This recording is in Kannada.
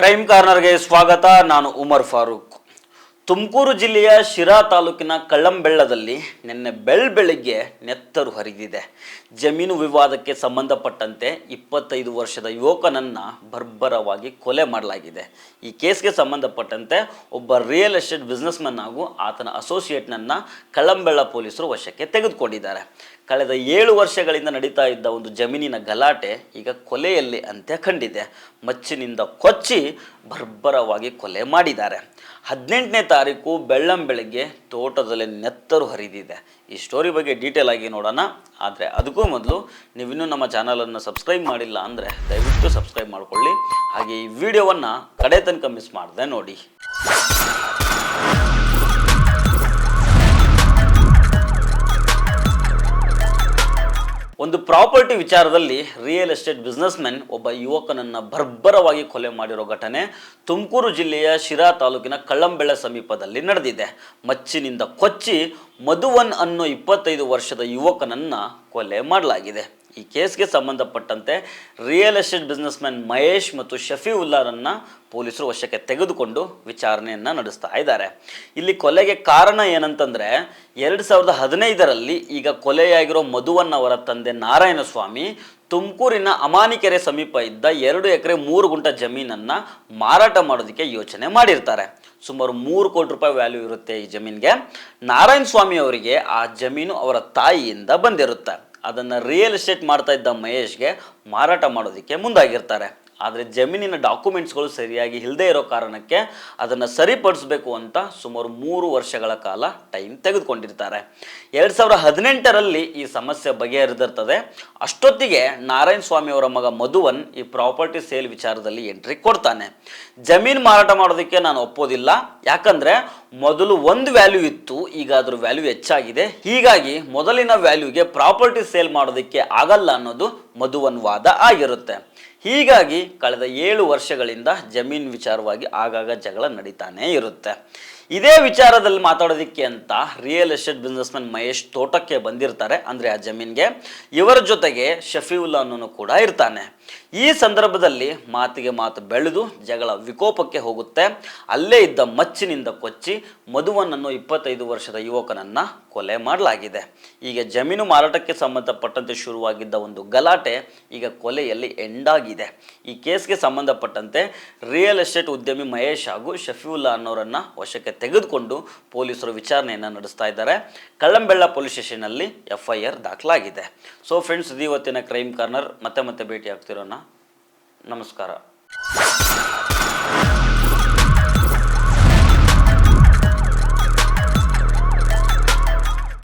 ಕ್ರೈಮ್ ಕಾರ್ನರ್ಗೆ ಸ್ವಾಗತ. ನಾನು ಉಮರ್ ಫಾರೂಕ್. ತುಮಕೂರು ಜಿಲ್ಲೆಯ ಶಿರಾ ತಾಲೂಕಿನ ಕಳ್ಳಂಬೆಳ್ಳದಲ್ಲಿ ನಿನ್ನೆ ಬೆಳಗ್ಗೆ ನೆತ್ತರು ಹರಿದಿದೆ. ಜಮೀನು ವಿವಾದಕ್ಕೆ ಸಂಬಂಧಪಟ್ಟಂತೆ 25 ವರ್ಷದ ಯುವಕನನ್ನು ಬರ್ಬರವಾಗಿ ಕೊಲೆ ಮಾಡಲಾಗಿದೆ. ಈ ಕೇಸ್ಗೆ ಸಂಬಂಧಪಟ್ಟಂತೆ ಒಬ್ಬ ರಿಯಲ್ ಎಸ್ಟೇಟ್ ಬಿಸ್ನೆಸ್ಮನ್ ಹಾಗೂ ಆತನ ಅಸೋಸಿಯೇಟ್ನನ್ನು ಕಳ್ಳಂಬೆಳ್ಳ ಪೊಲೀಸರು ವಶಕ್ಕೆ ತೆಗೆದುಕೊಂಡಿದ್ದಾರೆ. ಕಳೆದ 7 ವರ್ಷಗಳಿಂದ ನಡೀತಾ ಇದ್ದ ಒಂದು ಜಮೀನಿನ ಗಲಾಟೆ ಈಗ ಕೊಲೆಯಲ್ಲಿ ಅಂತ್ಯ ಕಂಡಿದೆ. ಮಚ್ಚಿನಿಂದ ಕೊಚ್ಚಿ ಬರ್ಬರವಾಗಿ ಕೊಲೆ ಮಾಡಿದ್ದಾರೆ. 18ನೇ ತಾರೀಕು ಬೆಳ್ಳಂಬೆಳಗ್ಗೆ ತೋಟದಲ್ಲಿ ನೆತ್ತರು ಹರಿದಿದೆ. ಈ ಸ್ಟೋರಿ ಬಗ್ಗೆ ಡೀಟೇಲ್ ಆಗಿ ನೋಡೋಣ. ಆದರೆ ಅದಕ್ಕೂ ಮೊದಲು ನೀವಿನ್ನೂ ನಮ್ಮ ಚಾನಲನ್ನು ಸಬ್ಸ್ಕ್ರೈಬ್ ಮಾಡಿಲ್ಲ ಅಂದರೆ ದಯವಿಟ್ಟು ಸಬ್ಸ್ಕ್ರೈಬ್ ಮಾಡಿಕೊಳ್ಳಿ. ಹಾಗೆ ಈ ವಿಡಿಯೋವನ್ನು ಕಡೆ ತನಕ ಮಿಸ್ ಮಾಡದೆ ನೋಡಿ. ಒಂದು ಪ್ರಾಪರ್ಟಿ ವಿಚಾರದಲ್ಲಿ ರಿಯಲ್ ಎಸ್ಟೇಟ್ ಬಿಸ್ನೆಸ್ಮೆನ್ ಒಬ್ಬ ಯುವಕನನ್ನು ಬರ್ಬರವಾಗಿ ಕೊಲೆ ಮಾಡಿರೋ ಘಟನೆ ತುಮಕೂರು ಜಿಲ್ಲೆಯ ಶಿರಾ ತಾಲೂಕಿನ ಕಳ್ಳಂಬೆಳ್ಳ ಸಮೀಪದಲ್ಲಿ ನಡೆದಿದೆ. ಮಚ್ಚಿನಿಂದ ಕೊಚ್ಚಿ ಮಧುವನ್ ಅನ್ನೋ 25 ವರ್ಷದ ಯುವಕನನ್ನು ಕೊಲೆ ಮಾಡಲಾಗಿದೆ. ಈ ಕೇಸ್ಗೆ ಸಂಬಂಧಪಟ್ಟಂತೆ ರಿಯಲ್ ಎಸ್ಟೇಟ್ ಬಿಸ್ನೆಸ್ಮನ್ ಮಹೇಶ್ ಮತ್ತು ಶಫೀವುಲ್ಲಾರನ್ನು ಪೊಲೀಸರು ವಶಕ್ಕೆ ತೆಗೆದುಕೊಂಡು ವಿಚಾರಣೆಯನ್ನು ನಡೆಸ್ತಾ ಇದ್ದಾರೆ. ಇಲ್ಲಿ ಕೊಲೆಗೆ ಕಾರಣ ಏನಂತಂದರೆ 2015ರಲ್ಲಿ ಈಗ ಕೊಲೆಯಾಗಿರೋ ಮಧುವನ್ ಅವರ ತಂದೆ ನಾರಾಯಣಸ್ವಾಮಿ ತುಮಕೂರಿನ ಅಮಾನಿಕೆರೆ ಸಮೀಪ ಇದ್ದ 2 ಎಕರೆ 3 ಗುಂಟ ಜಮೀನನ್ನು ಮಾರಾಟ ಮಾಡೋದಕ್ಕೆ ಯೋಚನೆ ಮಾಡಿರ್ತಾರೆ. ಸುಮಾರು 3 ಕೋಟಿ ರೂಪಾಯಿ ವ್ಯಾಲ್ಯೂ ಇರುತ್ತೆ ಈ ಜಮೀನಿಗೆ. ನಾರಾಯಣಸ್ವಾಮಿ ಅವರಿಗೆ ಆ ಜಮೀನು ಅವರ ತಾಯಿಯಿಂದ ಬಂದಿರುತ್ತೆ. ಅದನ್ನು ರಿಯಲ್ ಎಸ್ಟೇಟ್ ಮಾಡ್ತಾ ಇದ್ದ ಮಹೇಶ್ಗೆ ಮಾರಾಟ ಮಾಡೋದಕ್ಕೆ ಮುಂದಾಗಿರ್ತಾರೆ. ಆದರೆ ಜಮೀನಿನ ಡಾಕ್ಯುಮೆಂಟ್ಸ್ಗಳು ಸರಿಯಾಗಿ ಇಲ್ಲದೆ ಇರೋ ಕಾರಣಕ್ಕೆ ಅದನ್ನು ಸರಿಪಡಿಸಬೇಕು ಅಂತ ಸುಮಾರು 3 ವರ್ಷಗಳ ಕಾಲ ಟೈಮ್ ತೆಗೆದುಕೊಂಡಿರ್ತಾರೆ. 2018ರಲ್ಲಿ ಈ ಸಮಸ್ಯೆ ಬಗೆಹರಿದಿರ್ತದೆ. ಅಷ್ಟೊತ್ತಿಗೆ ನಾರಾಯಣ ಸ್ವಾಮಿ ಅವರ ಮಗ ಮಧುವನ್ ಈ ಪ್ರಾಪರ್ಟಿ ಸೇಲ್ ವಿಚಾರದಲ್ಲಿ ಎಂಟ್ರಿ ಕೊಡ್ತಾನೆ. ಜಮೀನು ಮಾರಾಟ ಮಾಡೋದಕ್ಕೆ ನಾನು ಒಪ್ಪೋದಿಲ್ಲ, ಯಾಕಂದರೆ ಮೊದಲು ಒಂದು ವ್ಯಾಲ್ಯೂ ಇತ್ತು, ಈಗ ಅದ್ರ ವ್ಯಾಲ್ಯೂ ಹೆಚ್ಚಾಗಿದೆ, ಹೀಗಾಗಿ ಮೊದಲಿನ ವ್ಯಾಲ್ಯೂಗೆ ಪ್ರಾಪರ್ಟಿ ಸೇಲ್ ಮಾಡೋದಕ್ಕೆ ಆಗಲ್ಲ ಅನ್ನೋದು ಮಧುವನ್ ವಾದ ಆಗಿರುತ್ತೆ. ಹೀಗಾಗಿ ಕಳೆದ 7 ವರ್ಷಗಳಿಂದ ಜಮೀನು ವಿಚಾರವಾಗಿ ಆಗಾಗ ಜಗಳ ನಡೀತಾನೇ ಇರುತ್ತೆ. ಇದೇ ವಿಚಾರದಲ್ಲಿ ಮಾತಾಡೋದಕ್ಕೆ ಅಂತ ರಿಯಲ್ ಎಸ್ಟೇಟ್ ಬಿಸ್ನೆಸ್ಮನ್ ಮಹೇಶ್ ತೋಟಕ್ಕೆ ಬಂದಿರ್ತಾರೆ, ಅಂದರೆ ಆ ಜಮೀನಿಗೆ. ಇವರ ಜೊತೆಗೆ ಶಫೀವುಲ್ಲಾ ಅನ್ನೋನು ಕೂಡ ಇರ್ತಾನೆ. ಈ ಸಂದರ್ಭದಲ್ಲಿ ಮಾತಿಗೆ ಮಾತು ಬೆಳೆದು ಜಗಳ ವಿಕೋಪಕ್ಕೆ ಹೋಗುತ್ತೆ. ಅಲ್ಲೇ ಇದ್ದ ಮಚ್ಚಿನಿಂದ ಕೊಚ್ಚಿ ಮಧುವನನ್ನು 25 ವರ್ಷದ ಯುವಕನನ್ನು ಕೊಲೆ ಮಾಡಲಾಗಿದೆ. ಈಗ ಜಮೀನು ಮಾರಾಟಕ್ಕೆ ಸಂಬಂಧಪಟ್ಟಂತೆ ಶುರುವಾಗಿದ್ದ ಒಂದು ಗಲಾಟೆ ಈಗ ಕೊಲೆಯಲ್ಲಿ ಎಂಡಾಗಿದೆ. ಈ ಕೇಸ್ಗೆ ಸಂಬಂಧಪಟ್ಟಂತೆ ರಿಯಲ್ ಎಸ್ಟೇಟ್ ಉದ್ಯಮಿ ಮಹೇಶ್ ಹಾಗೂ ಶಫೀವುಲ್ಲಾ ಅನ್ನೋರನ್ನು ವಶಕ್ಕೆ ತೆಗೆದುಕೊಂಡು ಪೊಲೀಸರು ವಿಚಾರಣೆಯನ್ನು ನಡೆಸ್ತಾ ಇದ್ದಾರೆ. ಕಳ್ಳಂಬೆಳ್ಳ ಪೊಲೀಸ್ ಸ್ಟೇಷನ್ನಲ್ಲಿ FIR ದಾಖಲಾಗಿದೆ. ಸೊ ಫ್ರೆಂಡ್ಸ್, ಇದು ಇವತ್ತಿನ ಕ್ರೈಮ್ ಕಾರ್ನರ್. ಮತ್ತೆ ಭೇಟಿ ಆಗ್ತಿರೋಣ. ನಮಸ್ಕಾರ.